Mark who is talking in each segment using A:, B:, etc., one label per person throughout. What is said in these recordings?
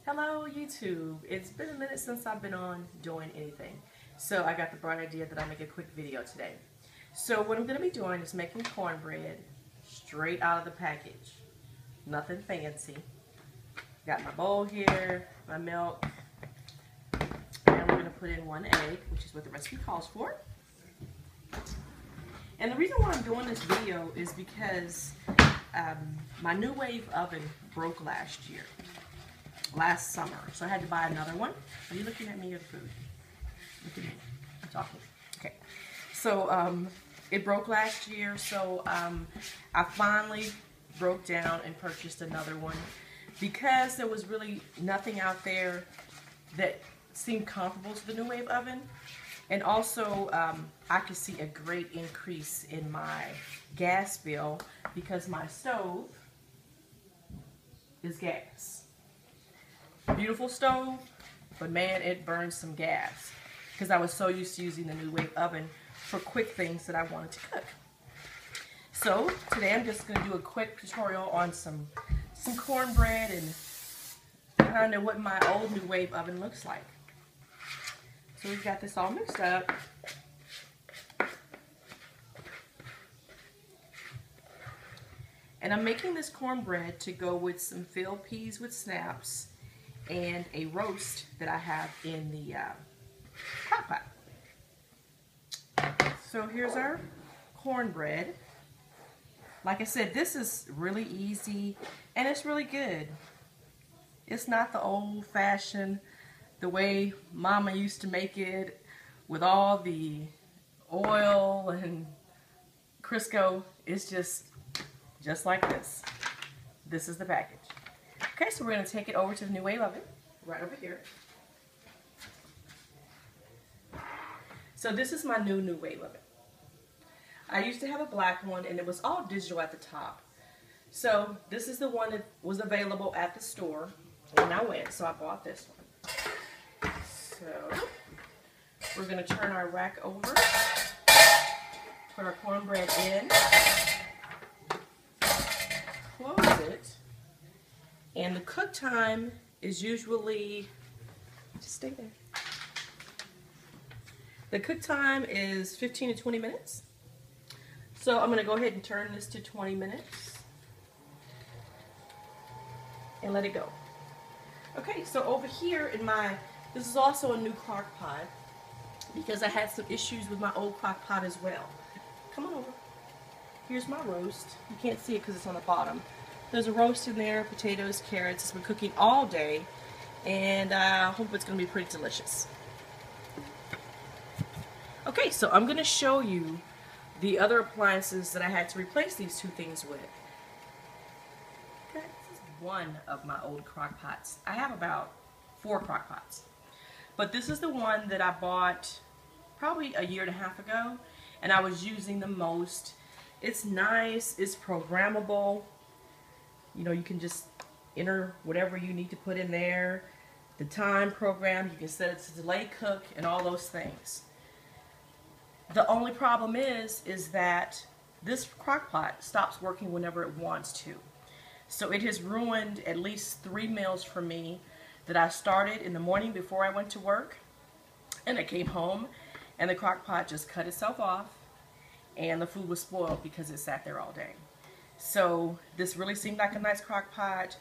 A: Hello YouTube. It's been a minute since I've been on doing anything. So I got the bright idea that I'll make a quick video today. So what I'm going to be doing is making cornbread straight out of the package. Nothing fancy. Got my bowl here, my milk, and we're going to put in 1 egg, which is what the recipe calls for. And the reason why I'm doing this video is because my Nuwave oven broke last summer, so I had to buy another one. Are you looking at me or the food? Look at me. I'm talking. Okay. So it broke last year, so I finally broke down and purchased another one because there was really nothing out there that seemed comparable to the Nuwave oven. And also, I could see a great increase in my gas bill because my stove is gas. Beautiful stove, but man, it burns some gas because I was so used to using the Nuwave oven for quick things that I wanted to cook. So today I'm just going to do a quick tutorial on some cornbread and kind of what my old Nuwave oven looks like. So we've got this all mixed up. And I'm making this cornbread to go with some filled peas with snaps and a roast that I have in the crock pot. So here's our cornbread. Like I said, this is really easy and it's really good. It's not the old-fashioned, the way Mama used to make it with all the oil and Crisco. It's just like this. This is the package. Okay, so we're going to take it over to the Nuwave oven, right over here. So this is my new Nuwave oven. I used to have a black one and it was all digital at the top. So this is the one that was available at the store and I went, so I bought this one. So we're going to turn our rack over, put our cornbread in, close it, and the cook time is usually, just stay there. The cook time is 15 to 20 minutes. So I'm going to go ahead and turn this to 20 minutes and let it go. Okay, so over here in this is also a new crock pot because I had some issues with my old crock pot as well. Come on over. Here's my roast. You can't see it because it's on the bottom. There's a roast in there, potatoes, carrots. It's been cooking all day, and I hope it's going to be pretty delicious. Okay, so I'm going to show you the other appliances that I had to replace these two things with. Okay, this is one of my old crock pots. I have about 4 crock pots, but this is the one that I bought probably a year and a half ago, and I was using the most. It's nice, it's programmable. You know, you can just enter whatever you need to put in there. The time program, you can set it to delay cook and all those things. The only problem is that this crock pot stops working whenever it wants to. So it has ruined at least 3 meals for me that I started in the morning before I went to work. And I came home and the crock pot just cut itself off and the food was spoiled because it sat there all day. So this really seemed like a nice crock pot.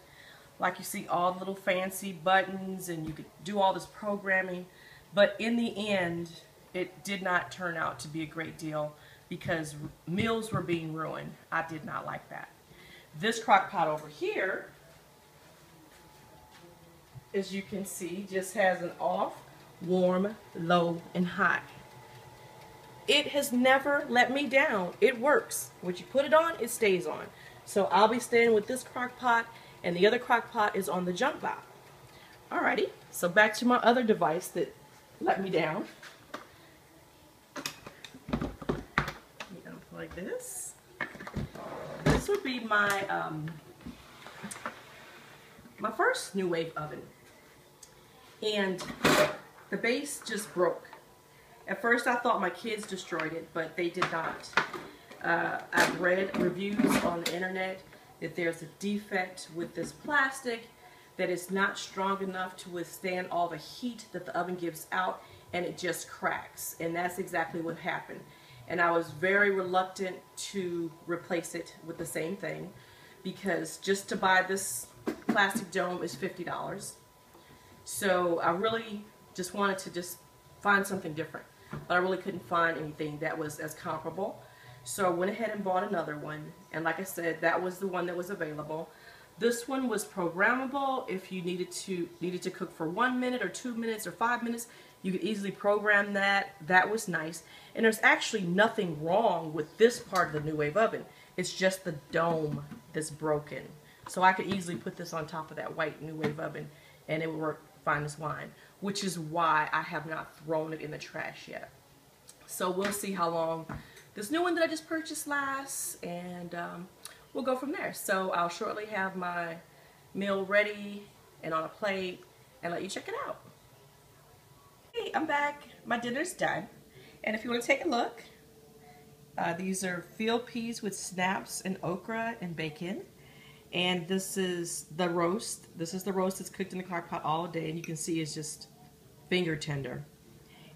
A: Like you see all the little fancy buttons and you could do all this programming. But in the end, it did not turn out to be a great deal because meals were being ruined. I did not like that. This crock pot over here, as you can see, just has an off, warm, low, and high. It has never let me down. It works. Once you put it on, it stays on. So I'll be staying with this crock pot, and the other crock pot is on the jump pile. Alrighty, so back to my other device that let me down. Let me unplug this. This would be my my first Nuwave oven, and the base just broke. At first I thought my kids destroyed it, but they did not. I've read reviews on the internet that there's a defect with this plastic that it's not strong enough to withstand all the heat that the oven gives out, and it just cracks. And that's exactly what happened. And I was very reluctant to replace it with the same thing, because just to buy this plastic dome is $50. So I really just wanted to just find something different, but I really couldn't find anything that was as comparable. So I went ahead and bought another one, and like I said, that was the one that was available. This one was programmable. If you needed to cook for 1 minute or 2 minutes or 5 minutes, you could easily program that. That was nice. And there's actually nothing wrong with this part of the Nuwave oven. It's just the dome that's broken. So I could easily put this on top of that white Nuwave oven and it would work fine as wine, which is why I have not thrown it in the trash yet. So we'll see how long this new one that I just purchased lasts, and we'll go from there. So I'll shortly have my meal ready and on a plate and let you check it out. Hey, I'm back. My dinner's done. And if you want to take a look, these are field peas with snaps and okra and bacon. And this is the roast. This is the roast that's cooked in the crock pot all day, and you can see it's just finger tender.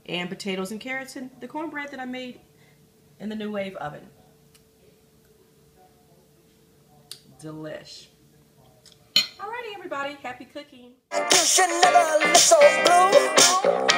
A: And potatoes and carrots and the cornbread that I made in the Nuwave oven. Delish. Alrighty, everybody, happy cooking. You should never look so blue.